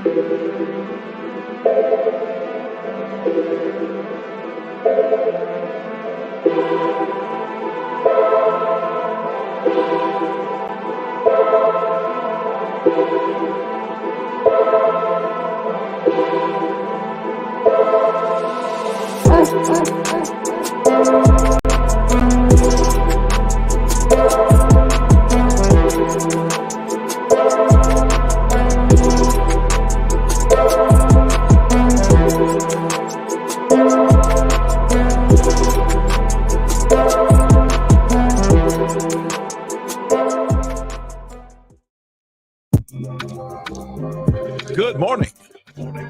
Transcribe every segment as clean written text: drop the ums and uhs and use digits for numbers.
Good morning.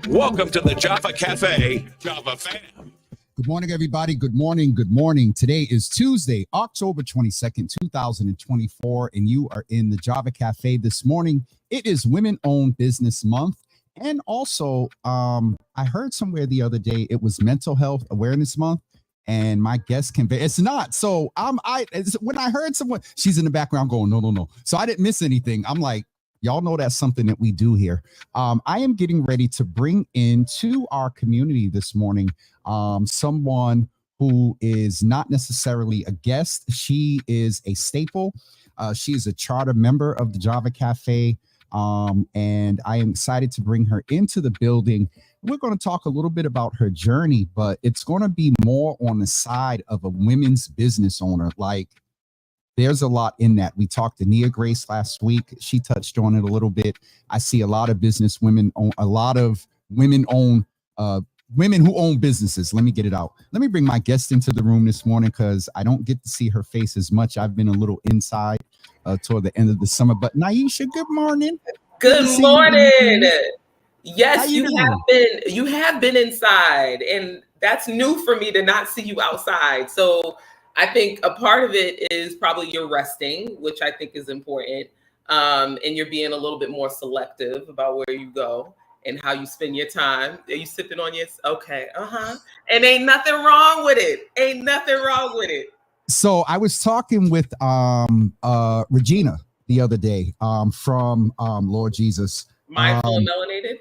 Welcome to the Java Cafe, Java fam. Good morning, everybody. Good morning. Good morning. Today is Tuesday, October 22nd, 2024, and you are in the Java Cafe this morning. It is Women-Owned Business Month. And also, I heard somewhere the other day it was Mental Health Awareness Month, and my guest it's not. So when I heard someone, she's in the background going, no. So I didn't miss anything. I'm like, y'all know that's something that we do here. I am getting ready to bring into our community this morning someone who is not necessarily a guest. She is a staple. She is a charter member of the Java Cafe. And I am excited to bring her into the building. We're going to talk a little bit about her journey, but it's going to be more on the side of a women's business owner. Like, there's a lot in that. We talked to Nia Grace last week. She touched on it a little bit. I see a lot of business women own, a lot of women who own businesses. Let me get it out. Let me bring my guest into the room this morning because I don't get to see her face as much. I've been a little inside toward the end of the summer. But Nieisha, good morning. Good morning. Yes, you have been inside, and that's new for me to not see you outside. So I think a part of it is probably you're resting, which I think is important. And you're being a little bit more selective about where you go and how you spend your time. Are you sipping on your? Okay. And ain't nothing wrong with it. So I was talking with Regina the other day from Lord Jesus. Mindful and Melanated.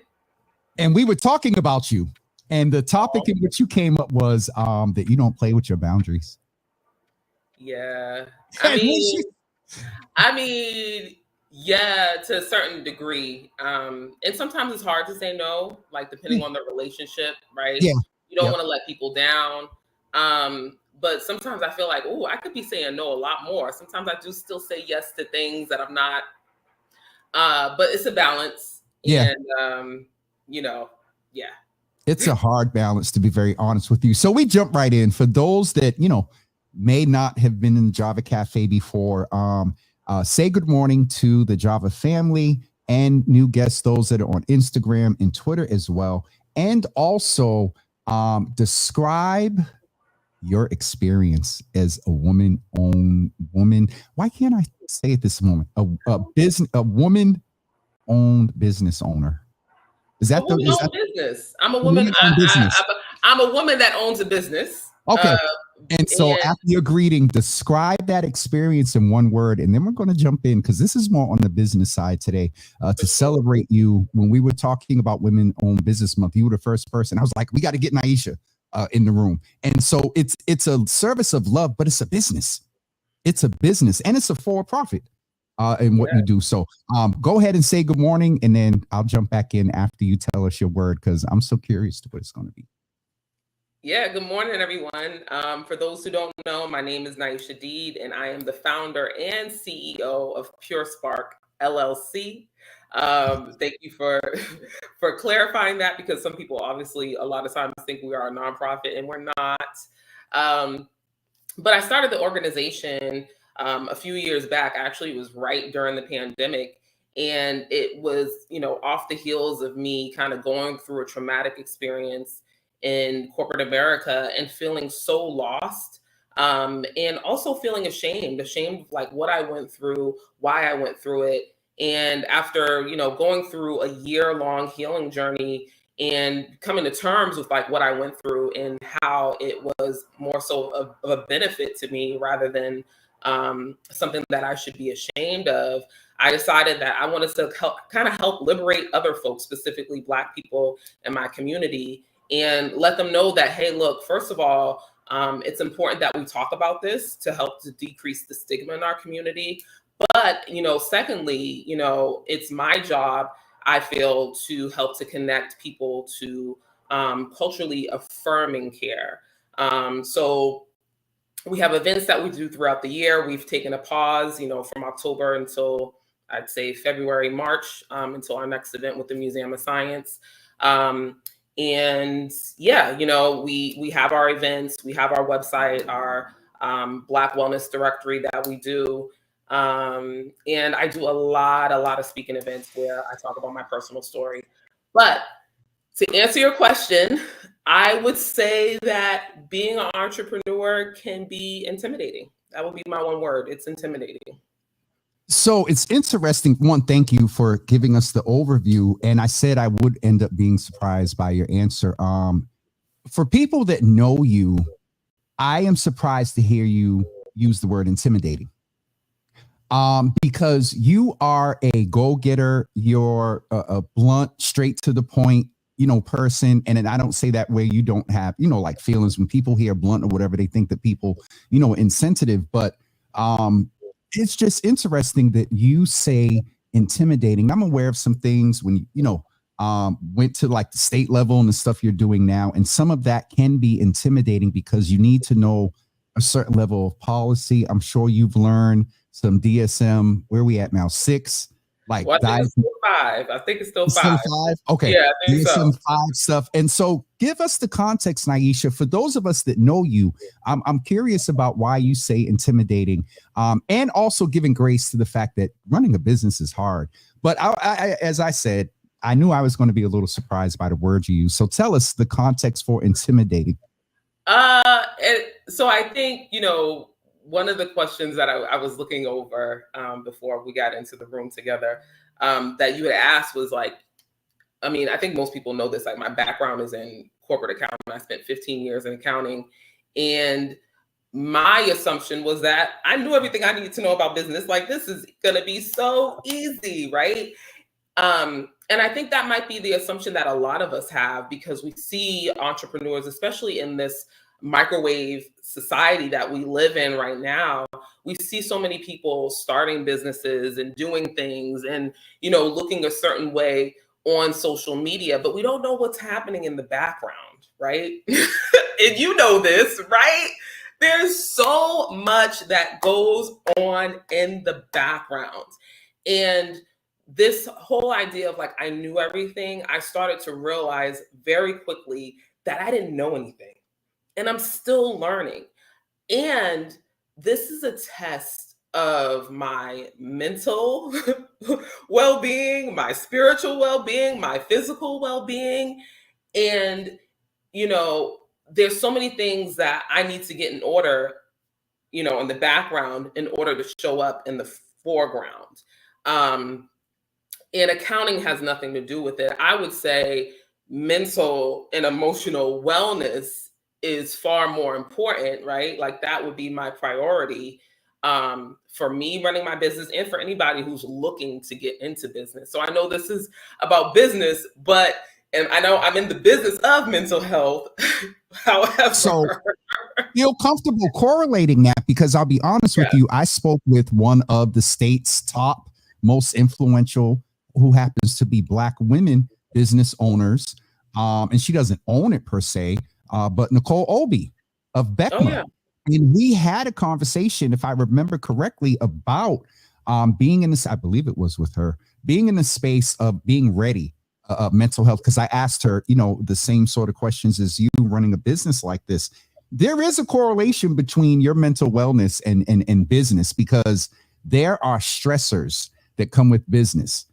And we were talking about you. And the topic in which you came up was that you don't play with your boundaries. Yeah. I mean, yeah, to a certain degree. And sometimes it's hard to say no, like depending on the relationship, right? Yeah. You don't want to let people down. But sometimes I feel like, I could be saying no a lot more. Sometimes I do still say yes to things that I'm not. But it's a balance. Yeah. And, yeah. It's a hard balance, to be very honest with you. So we jump right in. For those that, may not have been in the Java Cafe before, say good morning to the Java family and new guests, those that are on Instagram and Twitter as well. And also describe your experience as a woman-owned woman. Why can't I say it this moment? A woman-owned business owner. Is that business? I'm a woman. I'm a woman that owns a business. Okay. And so after your greeting, describe that experience in one word, and then we're going to jump in because this is more on the business side today to celebrate you. When we were talking about Women-Owned Business Month, you were the first person. I was like, we got to get Nieisha in the room. And so it's a service of love, but it's a business. It's a business, and it's a for-profit in what you do. So go ahead and say good morning, and then I'll jump back in after you tell us your word because I'm so curious to what it's going to be. Yeah, good morning, everyone. For those who don't know, my name is Nieisha Deed, and I am the founder and CEO of PureSpark, LLC. Thank you for clarifying that, because some people obviously a lot of times think we are a nonprofit, and we're not. But I started the organization a few years back. Actually, it was right during the pandemic. And it was, off the heels of me kind of going through a traumatic experience in corporate America and feeling so lost, and also feeling ashamed of like what I went through, why I went through it. And after, going through a year-long healing journey and coming to terms with like what I went through and how it was more so of a benefit to me rather than something that I should be ashamed of, I decided that I wanted to help liberate other folks, specifically Black people in my community, and let them know that, hey, look, first of all, it's important that we talk about this to help to decrease the stigma in our community. But, secondly, it's my job, I feel, to help to connect people to culturally affirming care. So we have events that we do throughout the year. We've taken a pause, from October until I'd say February, March, until our next event with the Museum of Science. And yeah, we have our events, we have our website, our Black Wellness Directory that we do. And I do a lot of speaking events where I talk about my personal story. But to answer your question, I would say that being an entrepreneur can be intimidating. That would be my one word. It's intimidating. So it's interesting. One, thank you for giving us the overview. And I said I would end up being surprised by your answer. For people that know you, I am surprised to hear you use the word intimidating. Because you are a go-getter, you're a blunt, straight to the point, person. And then I don't say that way. You don't have, like feelings. When people hear blunt or whatever, they think that people, insensitive. But it's just interesting that you say intimidating. I'm aware of some things when went to like the state level and the stuff you're doing now. And some of that can be intimidating because you need to know a certain level of policy. I'm sure you've learned some DSM. Where are we at now? 6? Like, well, I think it's still 5. I think it's still 5. Okay. Yeah, I think DSM so. 5 stuff. And so give us the context, Nieisha, for those of us that know you. I'm curious about why you say intimidating, and also giving grace to the fact that running a business is hard. But I, as I said, I knew I was going to be a little surprised by the word you use. So tell us the context for intimidating. So I think, one of the questions that I was looking over before we got into the room together that you had asked was like, I think most people know this, like my background is in corporate accounting. I spent 15 years in accounting. And my assumption was that I knew everything I needed to know about business. Like, this is going to be so easy, right? And I think that might be the assumption that a lot of us have because we see entrepreneurs, especially in this microwave society that we live in right now. We see so many people starting businesses and doing things and, looking a certain way on social media, but we don't know what's happening in the background, right? And you know this, right? There's so much that goes on in the background. And this whole idea of like, I knew everything, I started to realize very quickly that I didn't know anything. And I'm still learning. And this is a test of my mental well-being, my spiritual well-being, my physical well-being. And, there's so many things that I need to get in order, in the background in order to show up in the foreground. And accounting has nothing to do with it. I would say mental and emotional wellness is far more important, right? Like that would be my priority for me running my business and for anybody who's looking to get into business. So I know this is about business, and I know I'm in the business of mental health. However, so feel comfortable correlating that because I'll be honest with you, I spoke with one of the state's top most influential, who happens to be Black women business owners, and she doesn't own it per se, but Nicole Obi of Beckman. Oh, yeah. And we had a conversation, if I remember correctly, about being in this, I believe it was with her, being in the space of being ready, mental health, because I asked her, the same sort of questions as you running a business like this. There is a correlation between your mental wellness and business because there are stressors that come with business.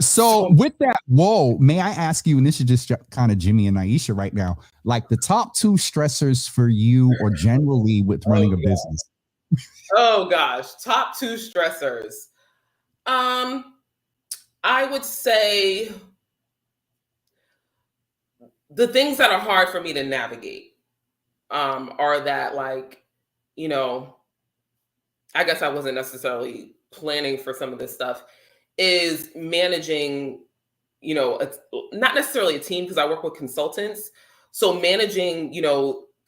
So with that, may I ask you, and this is just kind of Jimmy and Nieisha right now, like the top 2 stressors for you or generally with running a business? Oh gosh, top 2 stressors. I would say the things that are hard for me to navigate are that, like, I guess I wasn't necessarily planning for some of this stuff is managing, not necessarily a team because I work with consultants. So managing,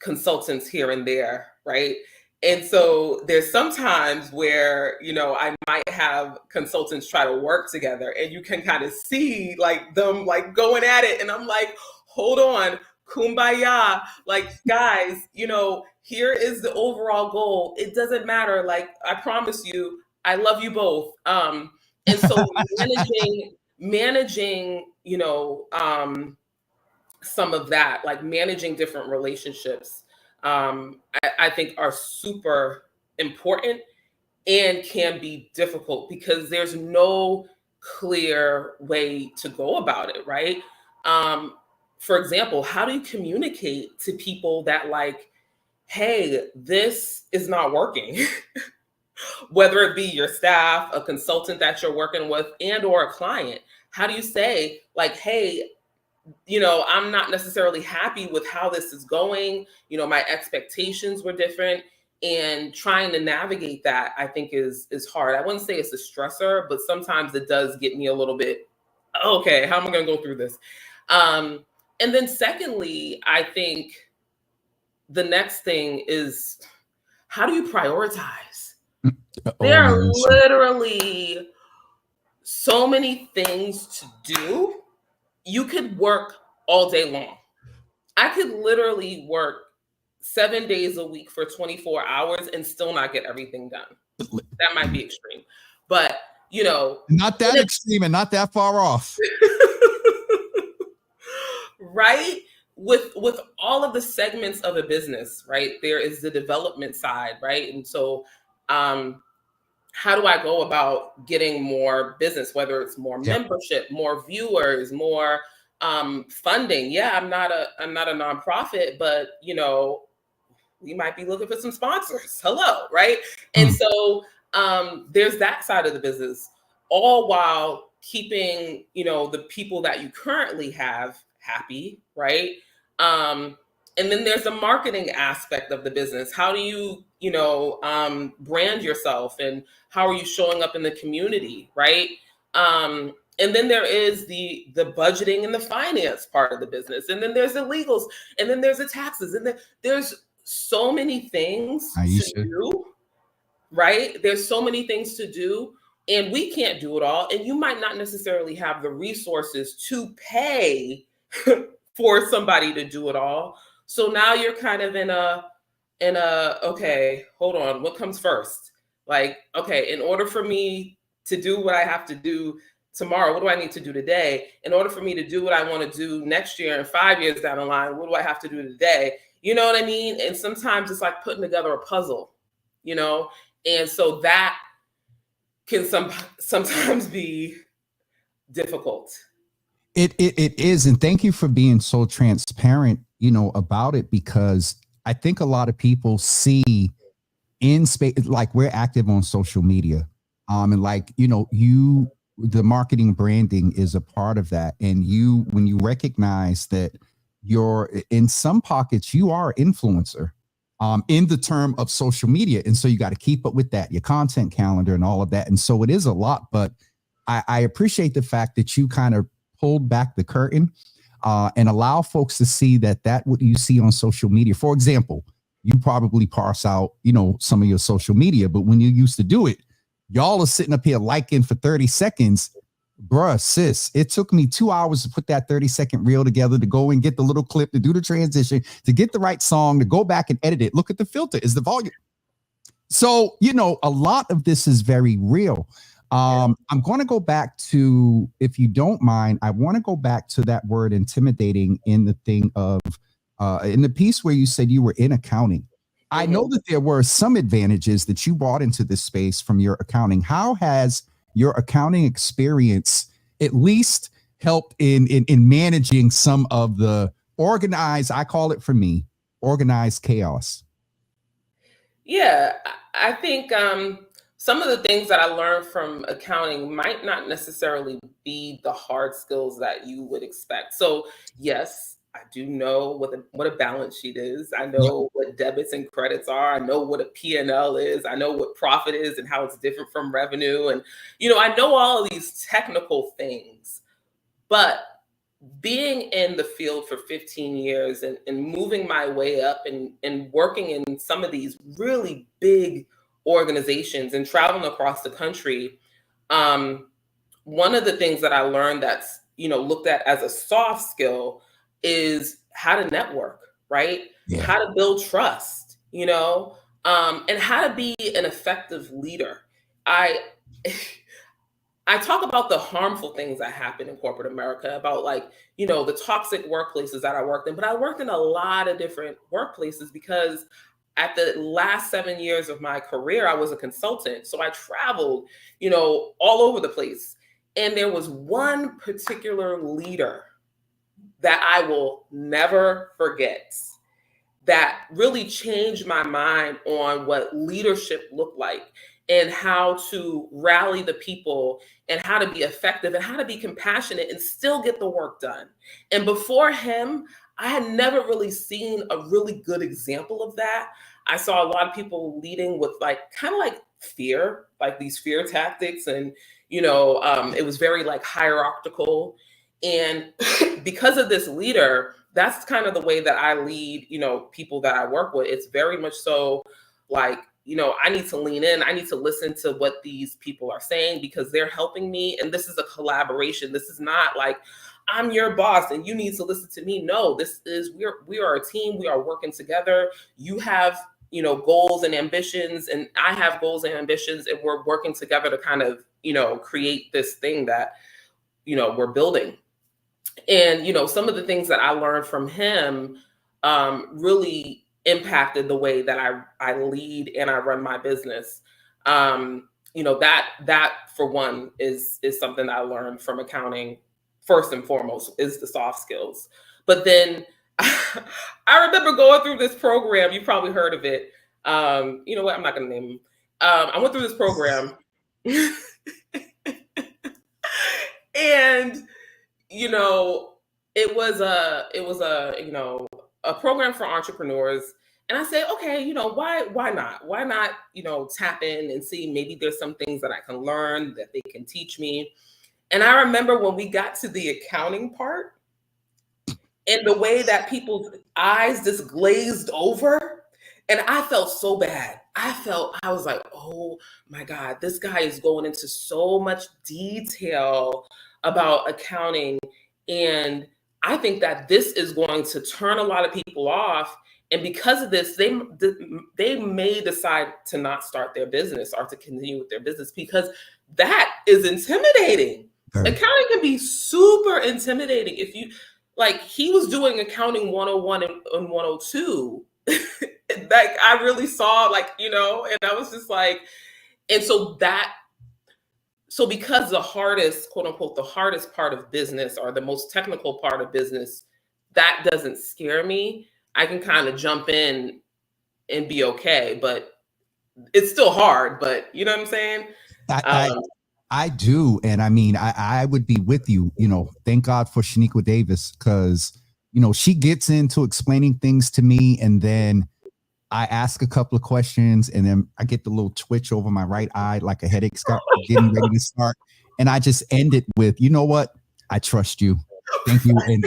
consultants here and there, right? And so there's sometimes where, I might have consultants try to work together and you can kind of see like them like going at it. And I'm like, hold on, kumbaya. Like, guys, here is the overall goal. It doesn't matter. Like, I promise you, I love you both. And so managing, some of that, like managing different relationships, I think are super important and can be difficult because there's no clear way to go about it, right? For example, how do you communicate to people that like, hey, this is not working? Whether it be your staff, a consultant that you're working with, and or a client. How do you say like, hey, I'm not necessarily happy with how this is going. My expectations were different, and trying to navigate that, I think is hard. I wouldn't say it's a stressor, but sometimes it does get me a little bit, okay, how am I going to go through this? And then secondly, I think the next thing is, how do you prioritize? There are literally so many things to do. You could work all day long. I could literally work 7 days a week for 24 hours and still not get everything done. That might be extreme, but not that extreme and not that far off. Right? With all of the segments of a business, right? There is the development side, right? And so, how do I go about getting more business, whether it's more membership, more viewers, more funding? Yeah, I'm not a nonprofit, but we might be looking for some sponsors. Hello, right? And so there's that side of the business, all while keeping the people that you currently have happy, right? And then there's the marketing aspect of the business. How do you, brand yourself, and how are you showing up in the community, right? And then there is the budgeting and the finance part of the business. And then there's the legals, and then there's the taxes, and then there's so many things Nieisha. to do, right? There's so many things to do, and we can't do it all. And you might not necessarily have the resources to pay for somebody to do it all. So now you're kind of in a, okay, hold on, what comes first? Like, okay, in order for me to do what I have to do tomorrow, what do I need to do today? In order for me to do what I want to do next year and 5 years down the line, what do I have to do today? You know what I mean? And sometimes it's like putting together a puzzle, and so that can sometimes be difficult. It is, and thank you for being so transparent, about it, because I think a lot of people see in space, like we're active on social media, and like the marketing branding is a part of that, and when you recognize that you're in some pockets, you are influencer, in the term of social media, and so you got to keep up with that, your content calendar and all of that, and so it is a lot. But I appreciate the fact that you kind of pulled back the curtain and allow folks to see that what you see on social media. For example, you probably parse out, some of your social media, but when you used to do it, y'all are sitting up here liking for 30 seconds. Bruh, sis, it took me 2 hours to put that 30-second reel together, to go and get the little clip, to do the transition, to get the right song, to go back and edit it. Look at the filter. Is the volume. So, a lot of this is very real. I'm going to go back to, if you don't mind, I want to go back to that word intimidating in the thing of, in the piece where you said you were in accounting. I know that there were some advantages that you brought into this space from your accounting. How has your accounting experience at least helped in managing some of the organized, I call it for me, organized chaos? Yeah, I think some of the things that I learned from accounting might not necessarily be the hard skills that you would expect. So yes, I do know what a balance sheet is. I Yep. know what debits and credits are. I know what a P&L is. I know what profit is and how it's different from revenue. And, I know all of these technical things. But being in the field for 15 years and moving my way up and working in some of these really big organizations and traveling across the country, one of the things that I learned that's, looked at as a soft skill is how to network, right? Yeah. How to build trust, and how to be an effective leader. I I talk about the harmful things that happen in corporate America, about the toxic workplaces that I worked in, but I worked in a lot of different workplaces because at the last 7 years of my career, I was a consultant. So I traveled, all over the place. And there was one particular leader that I will never forget that really changed my mind on what leadership looked like and how to rally the people and how to be effective and how to be compassionate and still get the work done. And before him, I had never really seen a really good example of that. I saw a lot of people leading with kind of like fear, like these fear tactics. And, it was very hierarchical. And because of this leader, that's kind of the way that I lead, people that I work with. It's very much so I need to lean in. I need to listen to what these people are saying because they're helping me. And this is a collaboration. This is not I'm your boss and you need to listen to me. No, this is, we are a team. We are working together. You have, goals and ambitions, and I have goals and ambitions, and we're working together to kind of, create this thing that, we're building. And, some of the things that I learned from him really impacted the way that I lead and I run my business. That for one is something that I learned from accounting. First and foremost is the soft skills. But then I remember going through this program. You probably heard of it. You know what? I'm not going to name them. I went through this program and, it was a program for entrepreneurs. And I said, okay, why not? Why not, tap in and see maybe there's some things that I can learn that they can teach me. And I remember when we got to the accounting part and the way that people's eyes just glazed over, and I felt so bad. I was like, oh my God, this guy is going into so much detail about accounting. And I think that this is going to turn a lot of people off. And because of this, they may decide to not start their business or to continue with their business because that is intimidating. Accounting can be super intimidating. If you he was doing accounting 101 and 102. I really saw and I was just and so because the hardest, quote unquote, the hardest part of business or the most technical part of business, that doesn't scare me. I can kind of jump in and be okay, but it's still hard, but you know what I'm saying? I do. And I mean, I would be with you, thank God for Shaniqua Davis, because, she gets into explaining things to me and then I ask a couple of questions and then I get the little twitch over my right eye, like a headache start getting ready to start. And I just end it with, you know what? I trust you. Thank you. And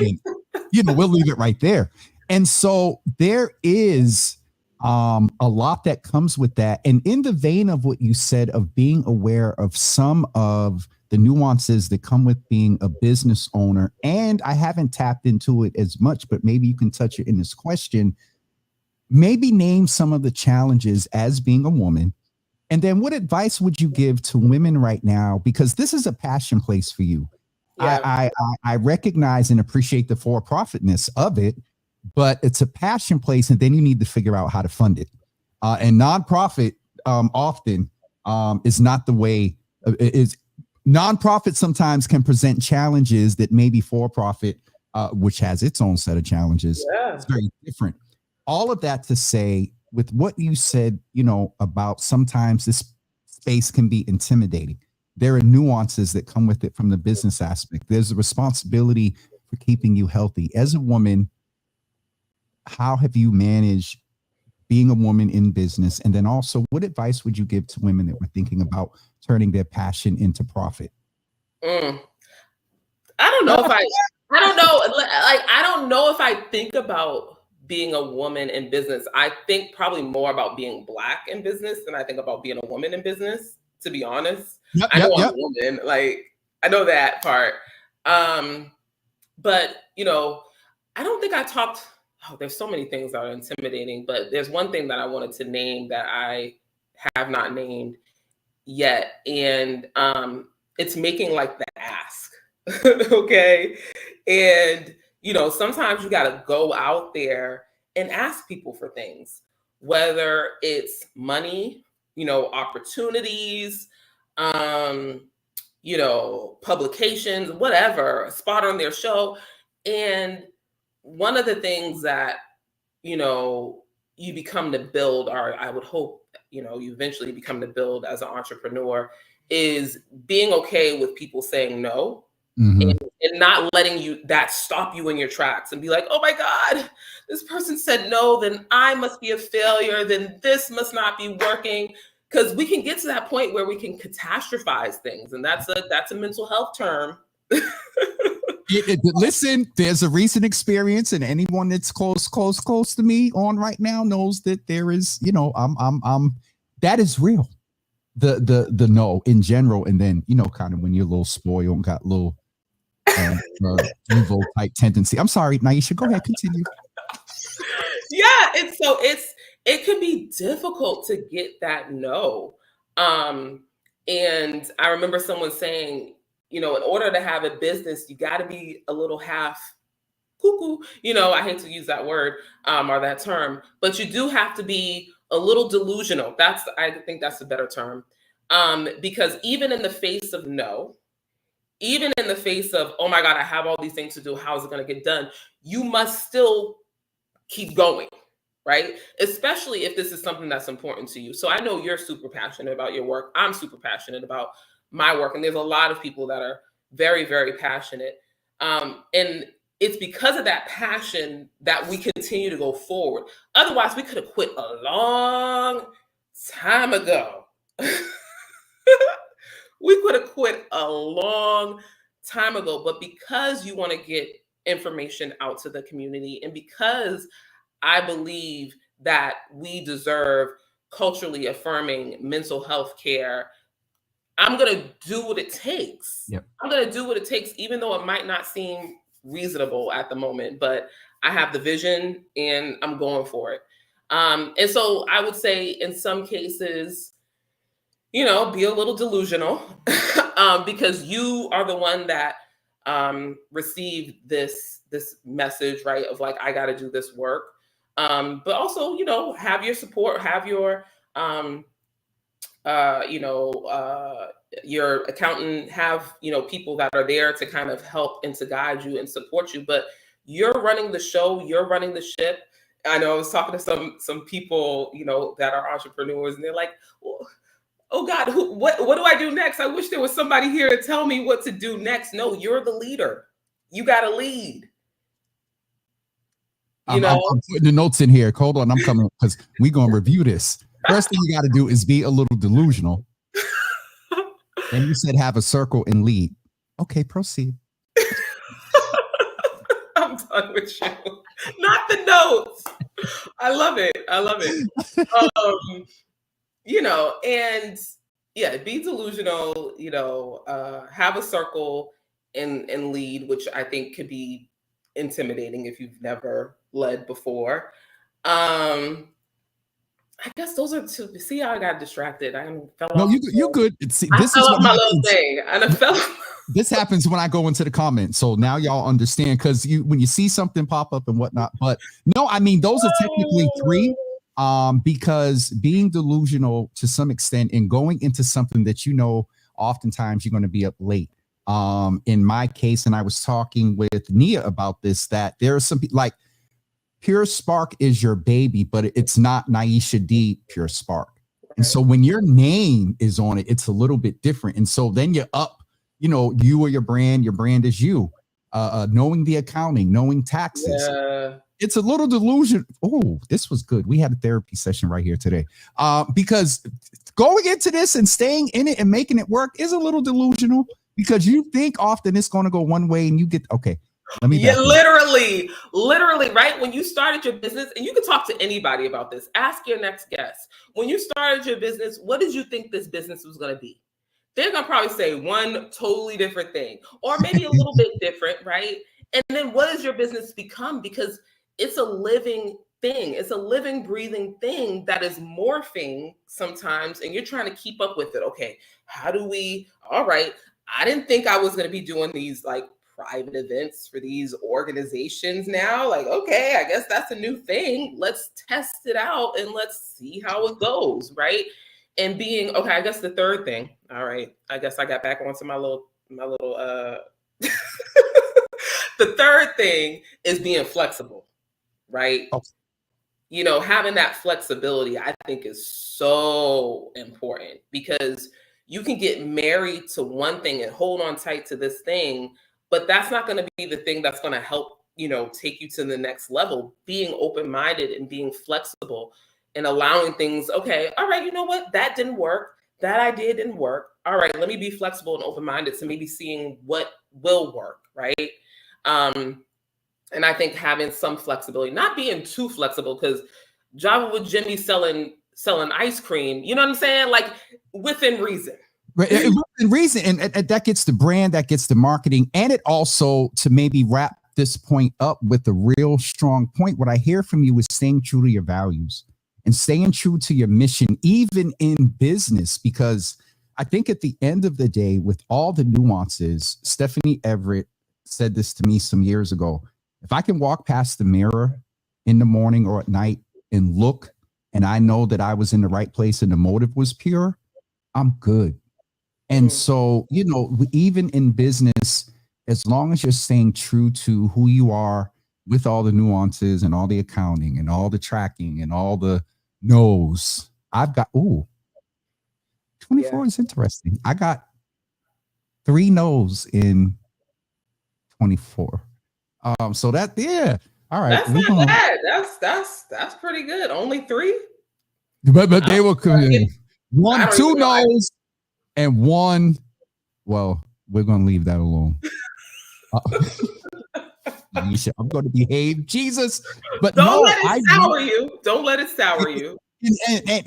we'll leave it right there. And so there is a lot that comes with that. And in the vein of what you said of being aware of some of the nuances that come with being a business owner, and I haven't tapped into it as much, but maybe you can touch it in this question. Maybe name some of the challenges as being a woman. And then what advice would you give to women right now? Because this is a passion place for you. Yeah. I recognize and appreciate the for-profitness of it, but it's a passion place. And then you need to figure out how to fund it. And nonprofit often is not the way. Is nonprofit sometimes can present challenges that maybe for-profit, which has its own set of challenges. Yeah. It's very different. All of that to say, with what you said, about sometimes this space can be intimidating. There are nuances that come with it from the business aspect. There's a responsibility for keeping you healthy. As a woman, how have you managed being a woman in business? And then also, what advice would you give to women that were thinking about turning their passion into profit? I don't know if I don't know. Like, I don't know if I think about being a woman in business. I think probably more about being Black in business than I think about being a woman in business, to be honest. I know I'm a woman, like, I know that part. But, I don't think I talked. Oh, there's so many things that are intimidating, but there's one thing that I wanted to name that I have not named yet. And it's making like the ask. Okay. And, sometimes you got to go out there and ask people for things, whether it's money, opportunities, publications, whatever, a spot on their show. And one of the things that, you become to build, or I would hope, you eventually become to build as an entrepreneur, is being okay with people saying no. And not letting that stop you in your tracks and be like, oh my God, this person said no, then I must be a failure, then this must not be working. Because we can get to that point where we can catastrophize things. And that's a mental health term. Listen, there's a recent experience, and anyone that's close to me on right now knows that there is, that is real. The no in general. And then, kind of when you're a little spoiled and got a little evil type tendency. I'm sorry, Nieisha, go ahead, continue. Yeah, it can be difficult to get that no. And I remember someone saying, in order to have a business, you got to be a little half cuckoo. I hate to use that word or that term, but you do have to be a little delusional. I think that's a better term. Because even in the face of no, even in the face of, oh my God, I have all these things to do, how is it going to get done? You must still keep going, right? Especially if this is something that's important to you. So I know you're super passionate about your work. I'm super passionate about my work. And there's a lot of people that are very, very passionate. And it's because of that passion that we continue to go forward. Otherwise, we could have quit a long time ago. We could have quit a long time ago, but because you want to get information out to the community, and because I believe that we deserve culturally affirming mental health care, I'm going to do what it takes. Yep. I'm going to do what it takes, even though it might not seem reasonable at the moment, but I have the vision and I'm going for it. And so I would say in some cases, be a little delusional because you are the one that received this message, right? Of like, I got to do this work. But also, have your support, have your, your accountant, have, people that are there to kind of help and to guide you and support you. But you're running the show, you're running the ship. I know I was talking to some people, that are entrepreneurs, and they're like, oh God, what do I do next? I wish there was somebody here to tell me what to do next. No, you're the leader. You got to lead. I'm putting the notes in here. Hold on, I'm coming because we're going to review this. First thing you got to do is be a little delusional. And you said have a circle and lead. Okay, proceed. I'm done with you. Not the notes. I love it. And yeah, be delusional, have a circle and lead, which I think could be intimidating if you've never led before. I guess those are two. See how I got distracted. You're good. See, this is what my little thing. And I fell. This happens when I go into the comments. So now y'all understand, because when you see something pop up and whatnot. But no, I mean, those are technically three. Because being delusional to some extent and going into something that oftentimes you're going to be up late. In my case, and I was talking with Nia about this, that there are some people like PureSpark is your baby, but it's not Nieisha Deed PureSpark. And so when your name is on it, it's a little bit different. And so then you're up, you or your brand is you. knowing the accounting, knowing taxes. Yeah. It's a little delusion. Oh, this was good. We had a therapy session right here today. Because going into this and staying in it and making it work is a little delusional, because you think often it's going to go one way and you get, okay, let me. Yeah, literally, right? When you started your business, and you can talk to anybody about this, ask your next guest. When you started your business, what did you think this business was going to be? They're going to probably say one totally different thing, or maybe a little bit different, right? And then what does your business become? Because it's a living thing. It's a living, breathing thing that is morphing sometimes, and you're trying to keep up with it. Okay, all right, I didn't think I was going to be doing these like private events for these organizations now. Like, okay, I guess that's a new thing. Let's test it out and let's see how it goes, right? And being, okay, I guess the third thing, all right, I guess I got back onto my little the third thing is being flexible, right? Okay. You know, having that flexibility, I think, is so important, because you can get married to one thing and hold on tight to this thing, but that's not going to be the thing that's going to help, you know, take you to the next level. Being open-minded and being flexible and allowing things, okay, all right, you know what? That didn't work. That idea didn't work. All right, let me be flexible and open-minded to maybe seeing what will work, right? And I think having some flexibility, not being too flexible, because Java with Jimmy selling ice cream, you know what I'm saying? Like, within reason. Right, within reason, and that gets the brand, that gets the marketing, and it also, to maybe wrap this point up with a real strong point, what I hear from you is staying true to your values and staying true to your mission, even in business, because I think at the end of the day, with all the nuances, Stephanie Everett said this to me some years ago. If I can walk past the mirror in the morning or at night and look, and I know that I was in the right place and the motive was pure, I'm good. And so, you know, even in business, as long as you're staying true to who you are with all the nuances and all the accounting and all the tracking and all the no's, I've got, 24 is interesting. I got 3 no's in 24. So that, yeah. All right. That's not bad. That's pretty good. Only 3? But they were coming. 1, 2 no's. And 1, well, we're going to leave that alone. Nieisha, I'm going to behave, Jesus. But don't let it sour you. Don't let it sour you.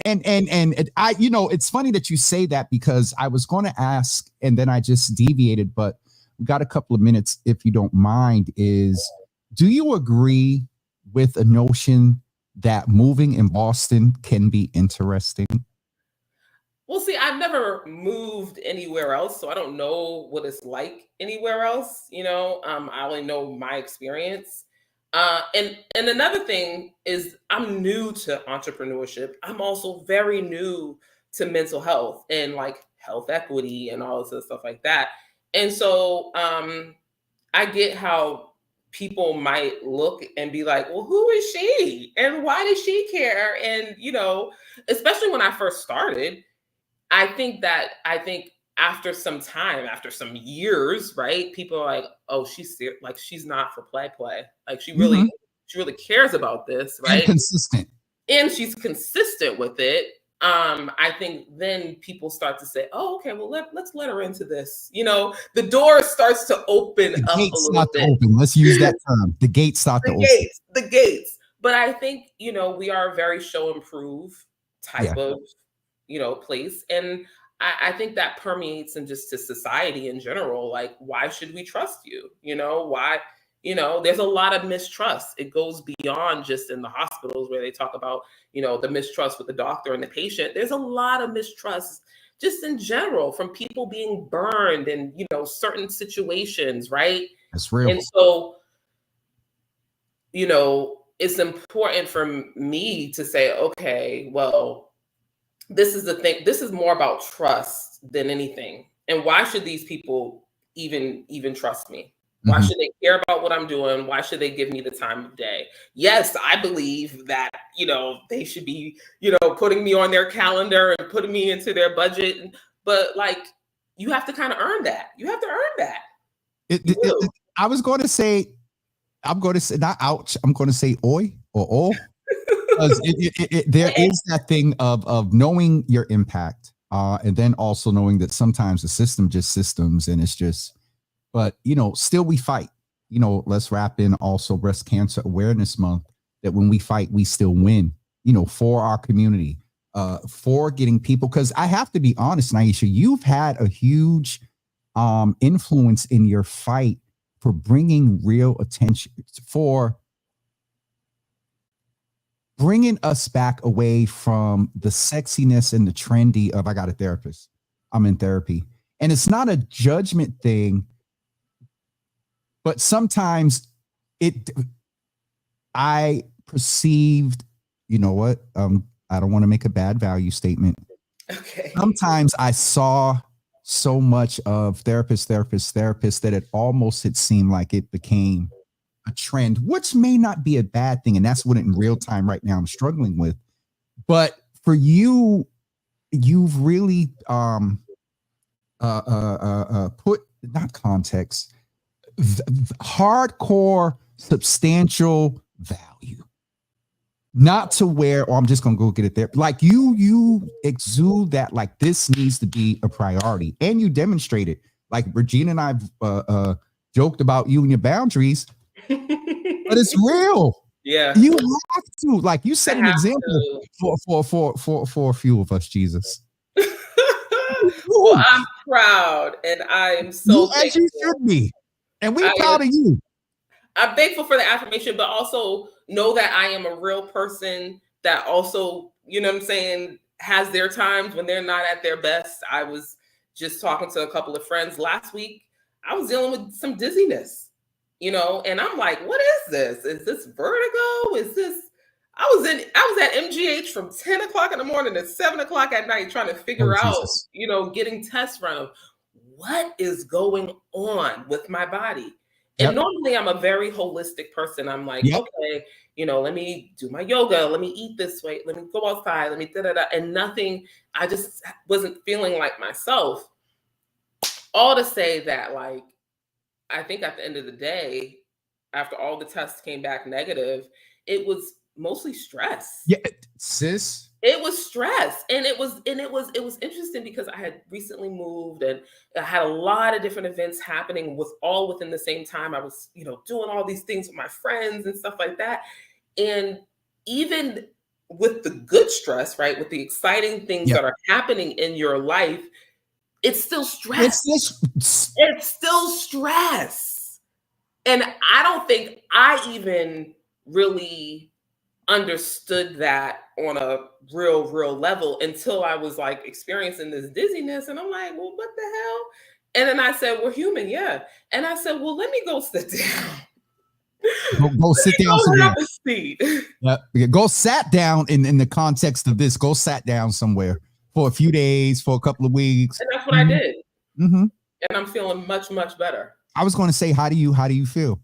And I, you know, it's funny that you say that, because I was going to ask, and then I just deviated, but we got a couple of minutes, if you don't mind, is, do you agree with a notion that moving in Boston can be interesting? Well, see, I've never moved anywhere else, so I don't know what it's like anywhere else. You know, I only know my experience. And another thing is, I'm new to entrepreneurship. I'm also very new to mental health and like health equity and all this stuff like that. And so I get how people might look and be like, well, who is she? And why does she care? And, you know, especially when I first started, I think after some time, after some years, right, people are like, oh, she's not for play. Like, she really cares about this, right? And she's consistent with it. I think then people start to say, oh, okay, well, let's let her into this. You know, the door starts to open up a little bit. Open. Let's use that term. The gates start to open. The gates. But I think, you know, we are a very show and prove type of, you know, place. And I think that permeates in just to society in general. Like, why should we trust you? You know, why? You know, there's a lot of mistrust. It goes beyond just in the hospitals where they talk about, you know, the mistrust with the doctor and the patient. There's a lot of mistrust just in general from people being burned in, you know, certain situations, right? That's real. And so, you know, it's important for me to say, okay, well, this is the thing. This is more about trust than anything. And why should these people even trust me? Why should they care about what I'm doing? Why should they give me the time of day? Yes, I believe that, you know, they should be, you know, putting me on their calendar and putting me into their budget. But like, you have to kind of earn that. You have to earn that. I was going to say, not ouch. I'm going to say oi or oh, because there is that thing of knowing your impact, and then also knowing that sometimes the system just systems, and it's just. But still we fight. Let's wrap in also Breast Cancer Awareness Month. That when we fight, we still win. For our community, for getting people. Because I have to be honest, Nieisha, you've had a huge influence in your fight for bringing real attention, for bringing us back away from the sexiness and the trendy of I got a therapist, I'm in therapy. And it's not a judgment thing, but sometimes I perceived, I don't want to make a bad value statement. Okay. Sometimes I saw so much of therapist that it almost seemed like it became a trend, which may not be a bad thing. And that's what in real time right now I'm struggling with. But for you, you've really put not context, hardcore, substantial value. Not to where, I'm just gonna go get it there. Like you exude that, like this needs to be a priority, and you demonstrate it. Like Regina and I've joked about you and your boundaries, but it's real. Yeah, you have to. Like you set an example for a few of us, Jesus. Well, I'm proud, and I am so as you should be, and we're proud of you. I'm thankful for the affirmation, but also know that I am a real person that also, has their times when they're not at their best. I was just talking to a couple of friends last week. I was dealing with some dizziness, and I'm like, what is this? Is this vertigo? Is this, I was at MGH from 10 o'clock in the morning to 7 o'clock at night trying to figure out, getting tests run of what is going on with my body. And normally I'm a very holistic person. I'm like, okay, let me do my yoga. Let me eat this way. Let me go outside. Let me da-da-da. And nothing, I just wasn't feeling like myself. All to say that, like, I think at the end of the day, after all the tests came back negative, it was mostly stress. Yeah, sis. It was stress. And it was interesting because I had recently moved and I had a lot of different events happening all within the same time. I was, doing all these things with my friends and stuff like that. And even with the good stress, right, with the exciting things that are happening in your life, it's still stress. It's still stress. And I don't think I even really understood that on a real level until I was like experiencing this dizziness. And I'm like, well, what the hell? And then I said, we're human. Yeah. And I said, well, let me go sit down. Go sit down somewhere. Go sat down in the context of this. Go sat down somewhere for a few days, for a couple of weeks. And that's what I did. Mm-hmm. And I'm feeling much, much better. I was going to say, how do you feel?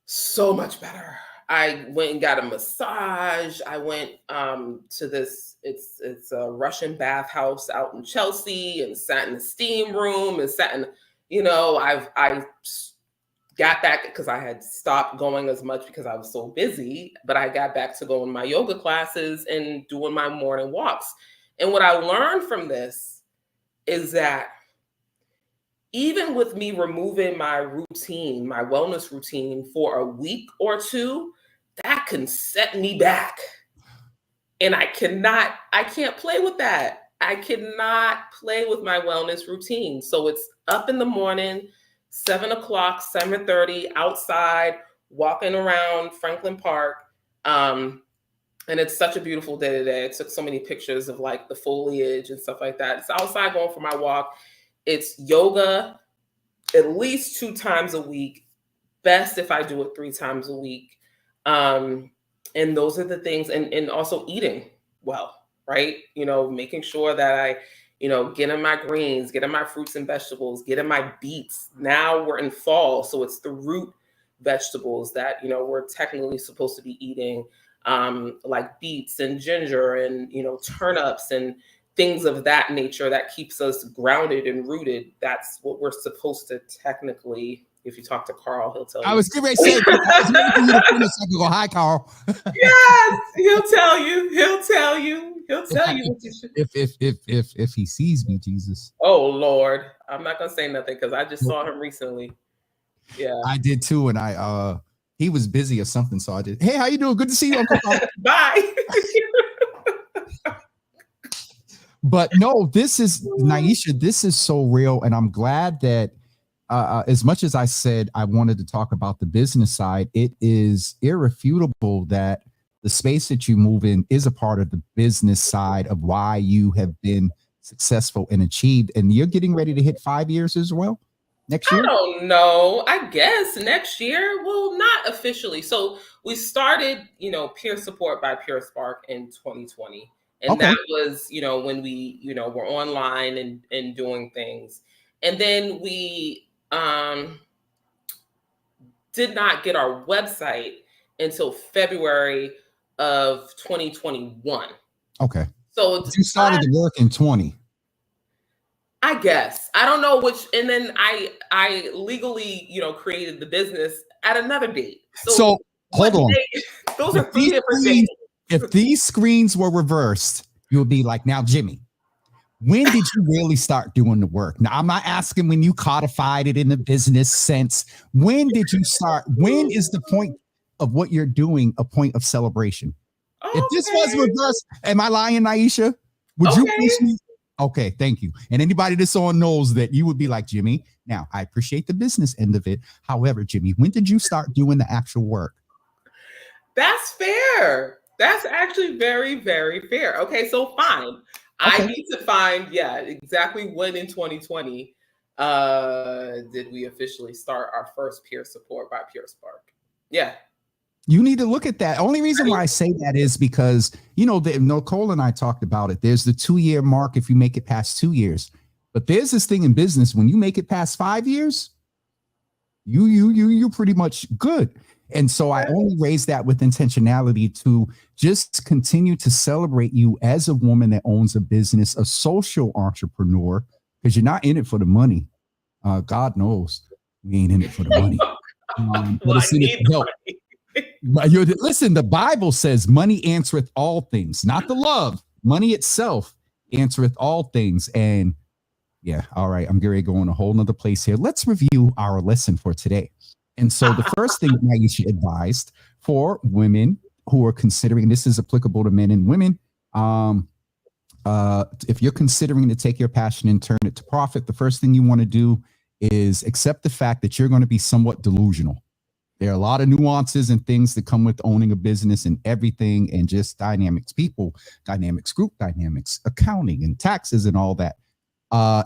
So much better. I went and got a massage. I went to this, it's a Russian bathhouse out in Chelsea, and sat in the steam room and sat in, I got back because I had stopped going as much because I was so busy, but I got back to going to my yoga classes and doing my morning walks. And what I learned from this is that even with me removing my routine, my wellness routine for a week or two, that can set me back. And I can't play with that. I cannot play with my wellness routine. So it's up in the morning, 7 o'clock, 7:30, outside, walking around Franklin Park. And it's such a beautiful day today. I took so many pictures of like the foliage and stuff like that. It's outside going for my walk. It's yoga at least 2 times a week. Best if I do it 3 times a week. And those are the things, and also eating well, right? Making sure that I, get in my greens, get in my fruits and vegetables, get in my beets. Now we're in fall, so it's the root vegetables that, we're technically supposed to be eating, like beets and ginger and, turnips and things of that nature that keeps us grounded and rooted. That's what we're supposed to technically If you talk to Carl, he'll tell you. I was getting ready to say, I was waiting for you to finish so I could go, hi, Carl. Yes, he'll tell you. He'll tell you. He'll tell you what you should. If he sees me, Jesus. Oh Lord, I'm not gonna say nothing because I just saw him recently. Yeah, I did too, and he was busy or something, so I did. Hey, how you doing? Good to see you, Uncle Carl. Bye. But no, this is Nieisha. This is so real, and I'm glad that as much as I said I wanted to talk about the business side, it is irrefutable that the space that you move in is a part of the business side of why you have been successful and achieved. And you're getting ready to hit 5 years as well next year. I don't know. I guess next year. Well, not officially. So we started, peer support by PureSpark in 2020. And Okay. that was, when we, were online and doing things. And then we did not get our website until February of 2021. Okay. So you started the work in 20. I guess. I don't know which. And then I legally, created the business at another date. So hold on. Those are 3 different days. If these screens were reversed, you would be like, now, Jimmy, when did you really start doing the work? Now, I'm not asking when you codified it in the business sense. When did you start? When is the point of what you're doing a point of celebration? Okay. If this was reversed, am I lying, Nieisha? Would you push me? Okay, thank you. And anybody that's on knows that you would be like, Jimmy, now I appreciate the business end of it. However, Jimmy, when did you start doing the actual work? That's fair. That's actually very, very fair. Okay, so fine. Okay. I need to find, exactly when in 2020 did we officially start our first peer support by PureSpark. Yeah. You need to look at that. Only reason why I say that is because, Nicole and I talked about it. There's the 2-year mark if you make it past 2 years. But there's this thing in business, when you make it past 5 years, you're pretty much good. And so I only raise that with intentionality to just continue to celebrate you as a woman that owns a business, a social entrepreneur, because you're not in it for the money. God knows we ain't in it for the money. But it's in it for help. Listen, the Bible says money answereth all things, not the love. Money itself answereth all things. And all right, I'm going to go in a whole nother place here. Let's review our lesson for today. And so the first thing Nieisha advised for women who are considering, this is applicable to men and women, if you're considering to take your passion and turn it to profit, the first thing you want to do is accept the fact that you're going to be somewhat delusional. There are a lot of nuances and things that come with owning a business and everything, and just dynamics, people dynamics, group dynamics, accounting and taxes and all that.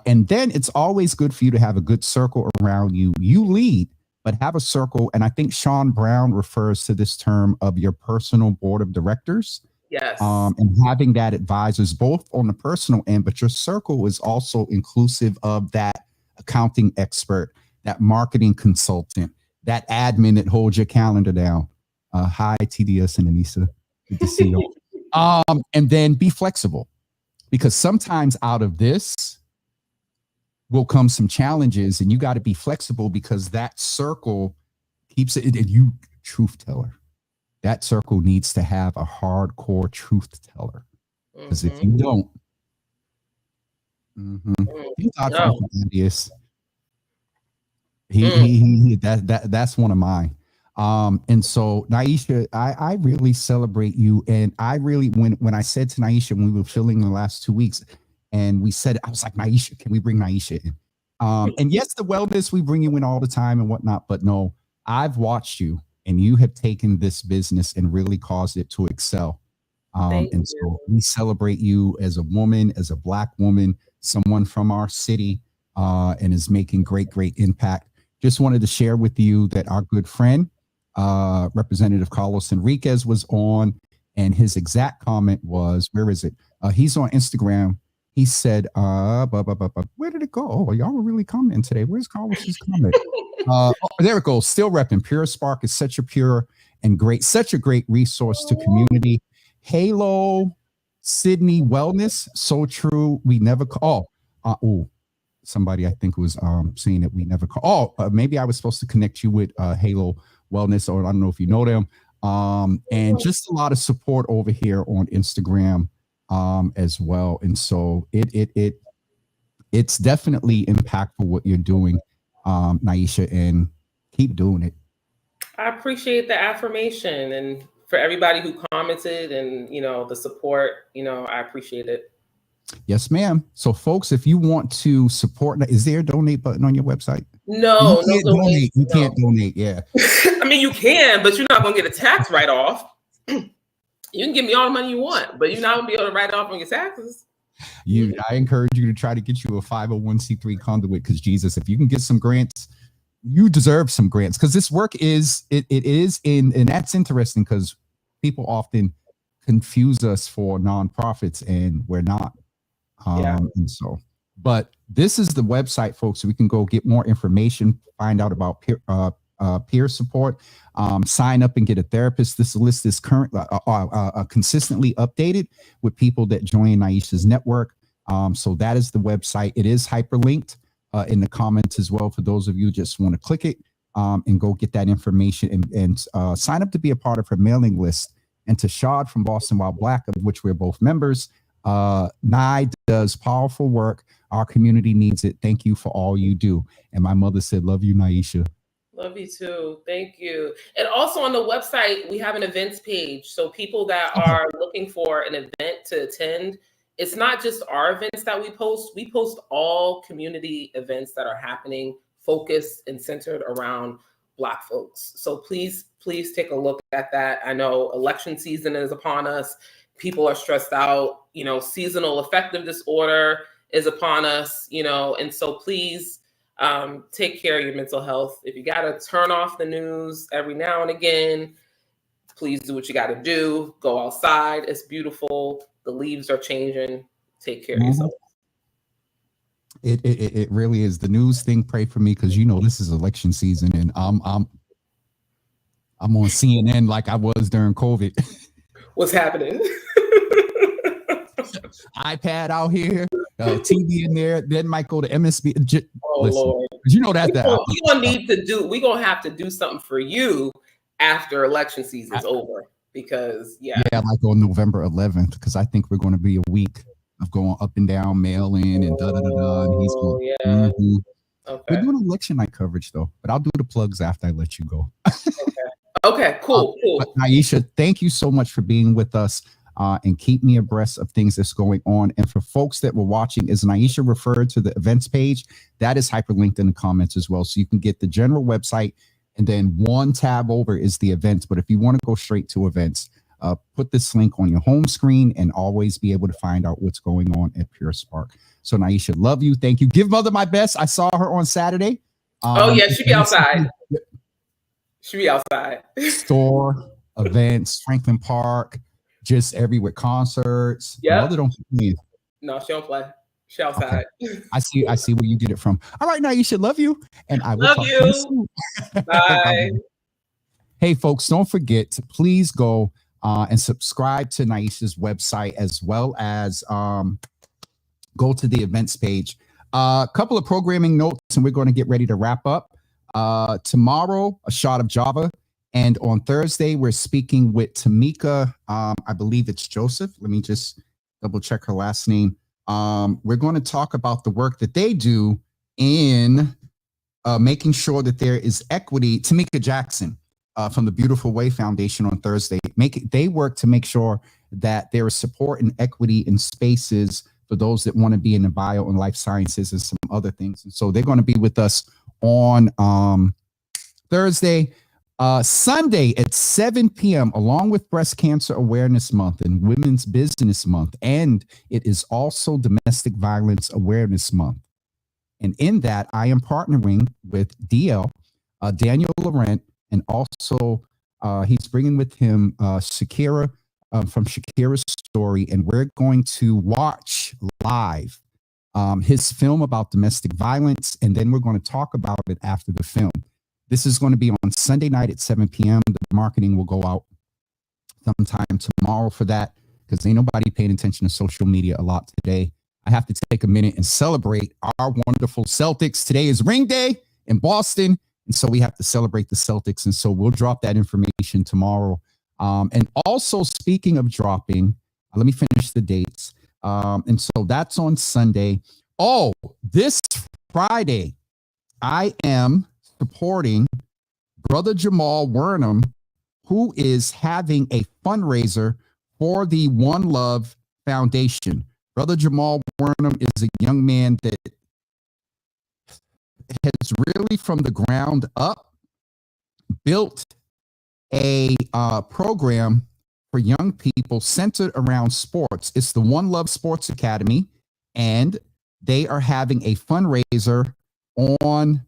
And then it's always good for you to have a good circle around you. You lead, but have a circle. And I think Sean Brown refers to this term of your personal board of directors. Yes. And having that advisors both on the personal end, but your circle is also inclusive of that accounting expert, that marketing consultant, that admin that holds your calendar down. Hi, TDS and Anissa. Good to see you. And then be flexible, because sometimes out of this will come some challenges, and you got to be flexible, because that circle keeps it. And you, truth teller, that circle needs to have a hardcore truth teller, because if you don't, that's one of mine. And so Nieisha, I really celebrate you. And I really, when I said to Nieisha, when we were filming the last 2 weeks, and we said, I was like, Nieisha, can we bring Nieisha in? And yes, the wellness, we bring you in all the time and whatnot, but no, I've watched you, and you have taken this business and really caused it to excel. And so we celebrate you as a woman, as a Black woman, someone from our city, and is making great, great impact. Just wanted to share with you that our good friend, Representative Carlos Enriquez, was on, and his exact comment was, where is it? He's on Instagram. He said, where did it go? Oh, y'all were really commenting today. Where's Carlos's comment? There it goes. Still repping. PureSpark is such a pure and great, such a great resource to community. Halo, Sydney Wellness, so true. We never call. somebody I think was saying that we never call. Maybe I was supposed to connect you with Halo Wellness, or I don't know if you know them. And just a lot of support over here on Instagram as well. And so it's definitely impactful what you're doing, Nieisha, and keep doing it. I appreciate the affirmation, and for everybody who commented and, the support, I appreciate it. Yes, ma'am. So folks, if you want to support, is there a donate button on your website? No, you can't no donate. You can't donate. Yeah. I mean, you can, but you're not going to get a tax write-off. You can give me all the money you want, but you're not going to be able to write it off on your taxes. I encourage you to try to get you a 501c3 conduit, because Jesus, if you can get some grants, you deserve some grants, because this work is and that's interesting, because people often confuse us for nonprofits, and we're not. And so, but this is the website, folks, so we can go get more information, find out about peer support, sign up and get a therapist. This list is consistently updated with people that join Nieisha's network. So that is the website. It is hyperlinked in the comments as well, for those of you who just want to click it and go get that information and sign up to be a part of her mailing list. And to Shad from Boston While Black, of which we're both members, Nye does powerful work. Our community needs it. Thank you for all you do. And my mother said, love you, Nieisha. Love you too. Thank you. And also on the website, we have an events page. So people that are looking for an event to attend, it's not just our events that we post all community events that are happening, focused and centered around Black folks. So please take a look at that. I know election season is upon us. People are stressed out, seasonal affective disorder is upon us, and so please take care of your mental health. If you got to turn off the news every now and again, please do what you got to do. Go outside. It's beautiful. The leaves are changing. Take care of yourself. It really is. The news thing, pray for me, because this is election season, and I'm on CNN like I was during COVID. What's happening? iPad out here, TV in there, then might go to MSB. Lord. We're gonna have to do something for you after election season's over, because like on November 11th, because I think we're going to be a week of going up and down, mail in, and and he's going. Okay. We're doing election night coverage though, but I'll do the plugs after I let you go. Okay, cool. Nieisha, thank you so much for being with us. And keep me abreast of things that's going on. And for folks that were watching, as Nieisha referred to the events page, that is hyperlinked in the comments as well. So you can get the general website, and then one tab over is the events. But if you want to go straight to events, put this link on your home screen and always be able to find out what's going on at PureSpark. So Nieisha, love you. Thank you. Give mother my best. I saw her on Saturday. She'll be outside. She'll be outside. Store, events, Franklin Park. Just everywhere, concerts. Yeah. Mother don't play. No, she don't play. She outside. Okay. I see where you get it from. All right, now you should love you, and I will love talk you. To you soon. Bye. Hey, folks, don't forget to please go and subscribe to Nieisha's website, as well as go to the events page. A couple of programming notes, and we're going to get ready to wrap up. Tomorrow, a shot of Java. And on Thursday, we're speaking with Tamika. I believe it's Joseph. Let me just double check her last name. We're going to talk about the work that they do in making sure that there is equity. Tamika Jackson from the Beautiful Way Foundation on Thursday. They work to make sure that there is support and equity in spaces for those that want to be in the bio and life sciences and some other things. And so they're going to be with us on Thursday. Sunday at 7 p.m., along with Breast Cancer Awareness Month and Women's Business Month. And it is also Domestic Violence Awareness Month. And in that, I am partnering with DL, Daniel Laurent, and also he's bringing with him Shakira from Shakira's Story. And we're going to watch live his film about domestic violence. And then we're going to talk about it after the film. This is going to be on Sunday night at 7 p.m. The marketing will go out sometime tomorrow for that, because ain't nobody paying attention to social media a lot today. I have to take a minute and celebrate our wonderful Celtics. Today is ring day in Boston, and so we have to celebrate the Celtics. And so we'll drop that information tomorrow. And also, speaking of dropping, let me finish the dates. And so that's on Sunday. Oh, this Friday, I am supporting Brother Jamal Wernham, who is having a fundraiser for the One Love Foundation. Brother Jamal Wernham is a young man that has really, from the ground up, built a program for young people centered around sports. It's the One Love Sports Academy, and they are having a fundraiser on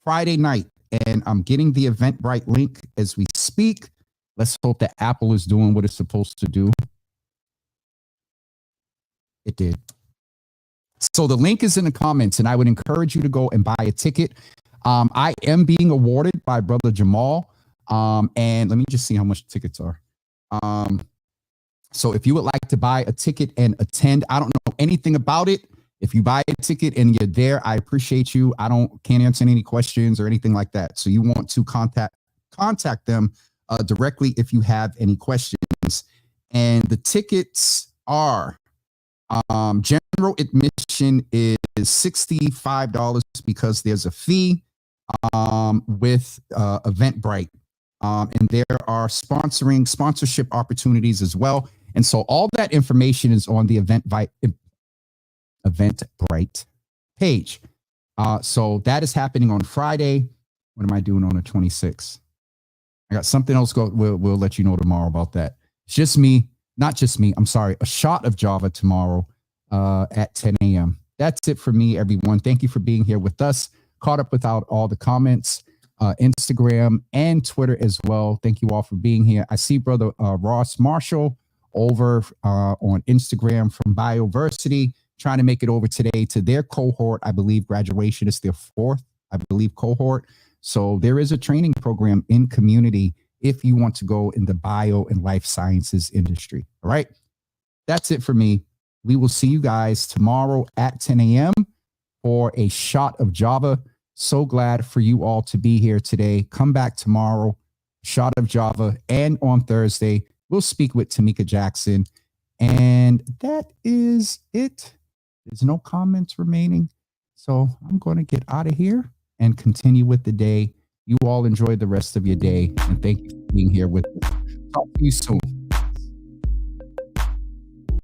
Friday night. And I'm getting the Eventbrite link as we speak. Let's hope that Apple is doing what it's supposed to do. It did. So the link is in the comments, and I would encourage you to go and buy a ticket. I am being awarded by Brother Jamal. And let me just see how much tickets are. So if you would like to buy a ticket and attend, I don't know anything about it. If you buy a ticket and you're there, I appreciate you. Can't answer any questions or anything like that. So you want to contact them directly if you have any questions. And the tickets are general admission is $65 because there's a fee with Eventbrite. And there are sponsorship opportunities as well. And so all that information is on the Eventbrite page. So that is happening on Friday. What am I doing on the 26th? I got something else. We'll let you know tomorrow about that. It's just me, not just me. I'm sorry. A shot of Java tomorrow at 10 a.m. That's it for me, everyone. Thank you for being here with us. Caught up without all the comments. Instagram and Twitter as well. Thank you all for being here. I see Brother Ross Marshall over on Instagram from Bioversity, trying to make it over today to their cohort. I believe graduation is their fourth, cohort. So there is a training program in community if you want to go in the bio and life sciences industry. All right. That's it for me. We will see you guys tomorrow at 10 a.m. for a shot of Java. So glad for you all to be here today. Come back tomorrow, shot of Java, and on Thursday, we'll speak with Tamika Jackson. And that is it. There's no comments remaining. So I'm going to get out of here and continue with the day. You all enjoy the rest of your day. And thank you for being here with me. Talk to you soon.